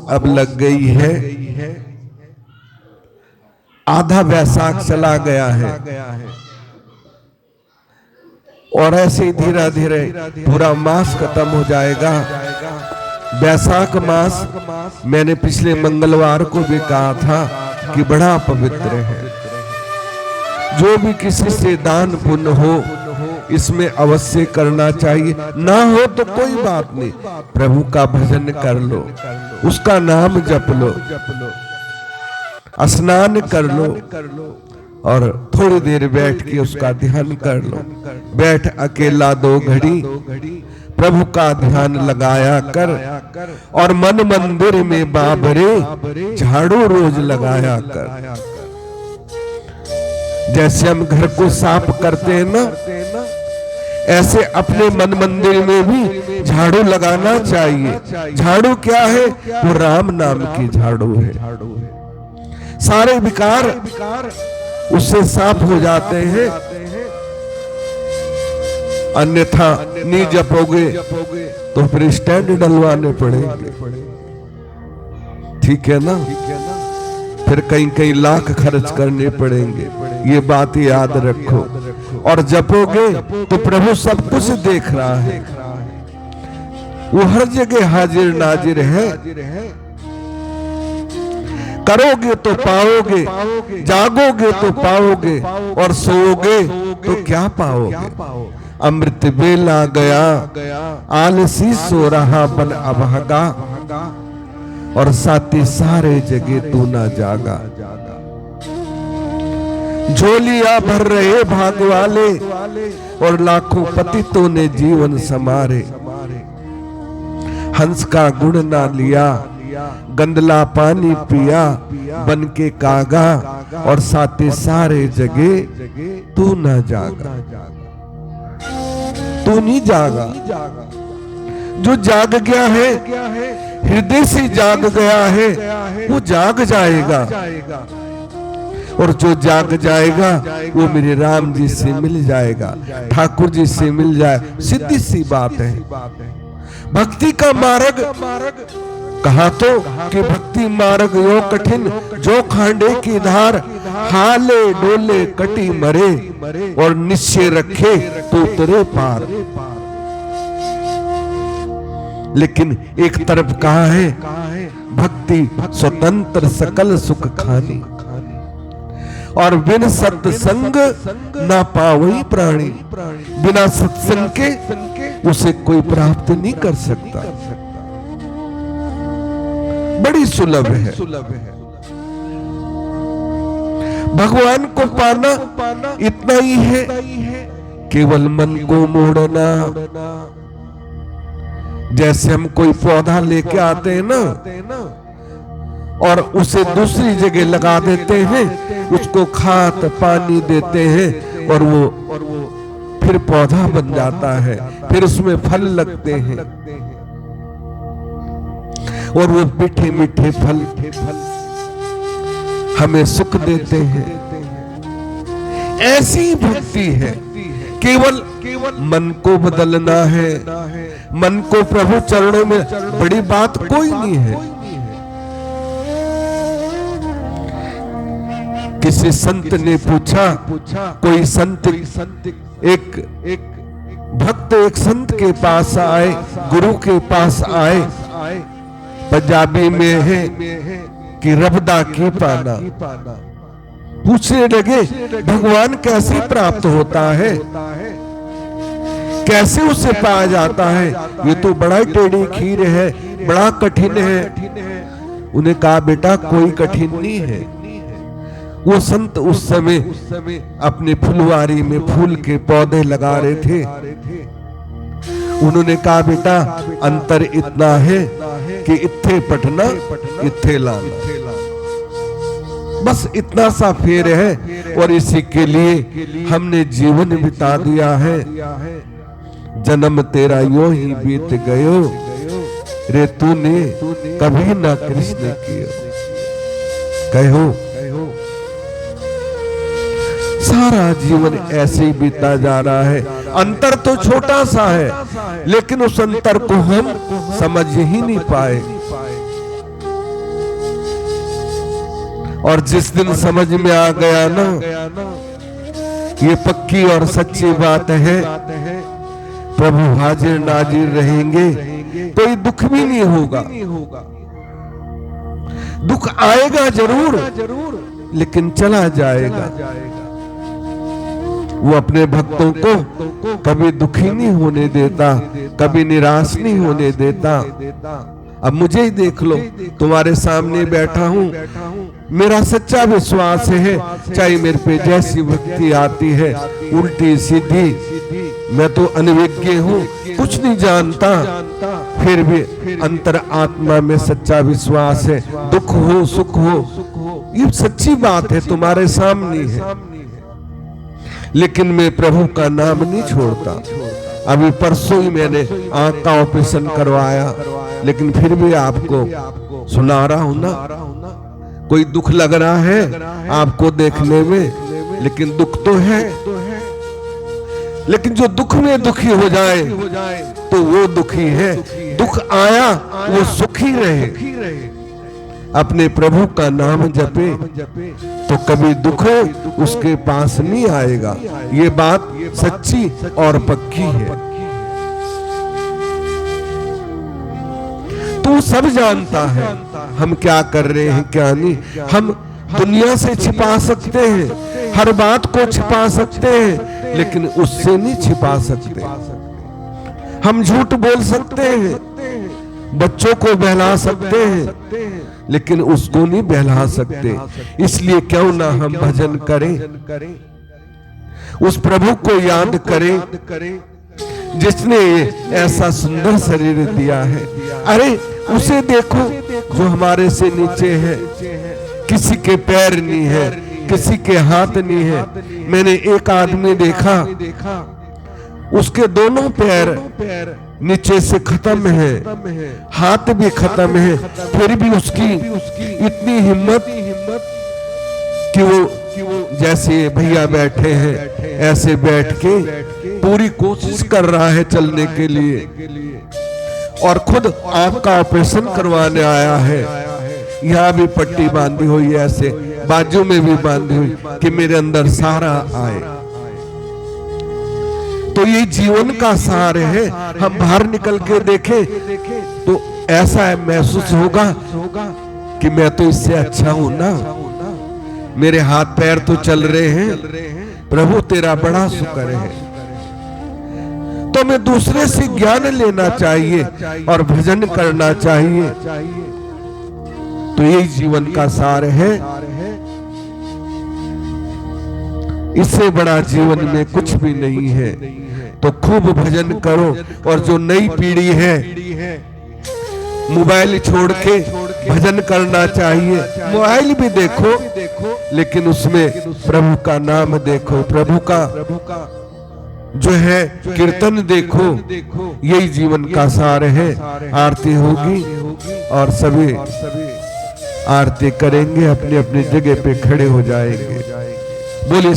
अब लग गई है, आधा वैशाख चला गया है और ऐसे ही धीरे धीरे पूरा मास खत्म हो जाएगा। वैशाख मास मैंने पिछले मंगलवार को भी कहा था कि बड़ा पवित्र है। जो भी किसी से दान पुण्य हो इसमें अवश्य करना चाहिए, ना हो तो कोई बात नहीं, प्रभु का भजन कर लो, उसका नाम जप लो, स्नान कर लो और थोड़ी देर बैठ के उसका ध्यान कर लो। बैठ अकेला 2 घड़ी प्रभु का ध्यान लगाया कर और मन मंदिर में बाबरे झाड़ू रोज लगाया कर। जैसे हम घर को साफ करते हैं ना, ऐसे अपने मन मंदिर में भी झाड़ू लगाना चाहिए। झाड़ू क्या है? वो राम नाम की झाड़ू है। सारे विकार उससे साफ हो जाते हैं। अन्यथा नहीं जपोगे तो फिर स्टैंड डलवाने पड़ेंगे, ठीक है ना? फिर कहीं कहीं लाख खर्च करने पड़ेंगे, ये बात याद रखो। और जपोगे तो प्रभु सब कुछ देख रहा है, वो हर जगह हाजिर नाजिर है। करोगे तो पाओगे, जागोगे तो पाओगे और सोओगे तो क्या पाओगे? अमृत बेला गया, आलसी सो रहा बन अभागा और साथी सारे जगह तू ना जागा। झोलियां भर रहे भाग वाले और लाखों पतितों ने जीवन संवारे। हंस का गुण ना लिया, गंदला पानी पिया, बन के कागा और साथे सारे जगह तू ना जागा। तू नहीं जागा। जो जाग गया है, हृदय से जाग गया है, वो जाग जाएगा। और जो जाग जाएगा वो मेरे राम जी से मिल जाएगा, ठाकुर जी से मिल जाए। सीधी सी बात है। भक्ति का मार्ग कहा तो कि भक्ति मार्ग यो कठिन, जो खांडे की धार, हाले डोले कटी मरे और निश्चय रखे तो तेरे पार। लेकिन एक तरफ कहा है भक्ति स्वतंत्र सकल सुख खानी और बिन सत्संग ना पावई प्राणी। बिना सत्संग के उसे कोई प्राप्त नहीं कर सकता। बड़ी सुलभ है। भगवान को पाना इतना ही है, केवल मन को मोड़ना। जैसे हम कोई पौधा लेके आते हैं ना और उसे दूसरी जगह लगा देते हैं, उसको खाद पानी देते हैं और वो फिर पौधा बन जाता है, फिर उसमें फल लगते हैं और वो मीठे मीठे फल हमें सुख देते हैं। ऐसी भक्ति है। केवल मन को बदलना है, मन को प्रभु चरणों में, बड़ी बात कोई नहीं है। किसी संत ने पूछा, कोई संत एक भक्त एक संत के पास आए, गुरु के पास आए, पंजाबी में है कि रबदा की पाना। पूछने लगे भगवान कैसे प्राप्त होता है, कैसे उसे पाया जाता है? ये तो बड़ा टेढ़ी खीर है, बड़ा कठिन है। उन्हें कहा बेटा कोई कठिन नहीं है। वो संत उस समय अपने फुलवारी में फूल के पौधे लगा रहे थे। उन्होंने कहा बेटा अंतर इतना है कि इत्थे पटना इत्थे लाना, बस इतना सा फेर है और इसी के लिए हमने जीवन बिता दिया है। जन्म तेरा यो ही बीत गयो रे, तूने कभी ना कृष्ण कियो कहो। सारा जीवन ऐसे ही बीता जा रहा है। अंतर तो छोटा सा है, लेकिन उस अंतर को हम समझ ही नहीं पाए। और जिस दिन समझ में आ गया ना ये पक्की और सच्ची बात है, प्रभु हाजिर नाजिर रहेंगे तो ये दुख भी नहीं होगा। दुख आएगा जरूर लेकिन चला जाएगा। वो अपने भक्तों को कभी दुखी नहीं होने देता, कभी निराश नहीं होने देता। अब मुझे ही देख लो, तुम्हारे सामने बैठा हूं, मेरा सच्चा विश्वास है चाहे मेरे पे जैसी भक्ति आती है उल्टी सीधी, मैं तो अनविज्ञ हूं, कुछ नहीं जानता, फिर भी अंतर आत्मा में सच्चा विश्वास है। दुख हो सुख हो ये सच्ची बात है, तुम्हारे सामने है। लेकिन मैं प्रभु का नाम नहीं छोड़ता। अभी परसों ही मैंने आंख का ऑपरेशन करवाया, लेकिन फिर भी आपको सुना रहा हूं ना। कोई दुख लग रहा है आपको देखने में, लेकिन दुख तो है। लेकिन जो दुख में दुखी हो जाए तो वो दुखी है। दुख आया वो सुखी रहे, अपने प्रभु का नाम जपे तो कभी दुख उसके पास नहीं आएगा। ये बात सच्ची और पक्की है। तू सब जानता है हम क्या कर रहे हैं क्या नहीं। हम दुनिया से छिपा सकते हैं, हर बात को छिपा सकते हैं, लेकिन उससे नहीं छिपा सकते। हम झूठ बोल सकते हैं, बच्चों को बहला सकते हैं, लेकिन उसको नहीं बहला सकते। इसलिए क्यों ना हम भजन करें, उस प्रभु को याद करें जिसने ऐसा सुंदर शरीर दिया है। अरे उसे देखो जो हमारे से नीचे है, किसी के पैर नहीं है, किसी के हाथ नहीं है। मैंने एक आदमी देखा, उसके दोनों पैर नीचे से खत्म है, हाथ भी खत्म है, फिर भी उसकी इतनी हिम्मत कि वो जैसे भैया बैठे हैं ऐसे बैठ के पूरी कोशिश कर रहा है चलने के लिए। और खुद आपका ऑपरेशन करवाने आया है। यहाँ भी पट्टी बांधी हुई है, ऐसे बाजू में भी बांधी हुई कि मेरे अंदर सहारा आए। तो ये जीवन का सहारा है। हम बाहर निकल के देखें तो ऐसा महसूस होगा कि मैं तो इससे अच्छा हूं ना, मेरे हाथ पैर तो चल रहे हैं, प्रभु तेरा बड़ा शुक्र है। तो हमें दूसरे से ज्ञान लेना चाहिए और भजन करना चाहिए। तो यही जीवन का सार है। इससे बड़ा जीवन में कुछ भी नहीं है। तो खूब भजन करो। और जो नई पीढ़ी है मोबाइल छोड़ के भजन करना चाहिए। मोबाइल भी देखो लेकिन उसमें प्रभु का नाम देखो, प्रभु का जो है कीर्तन देखो। यही जीवन का सार है। आरती होगी और सभी आरती करेंगे, अपनी अपनी जगह पे खड़े हो जाएंगे। बोलिए।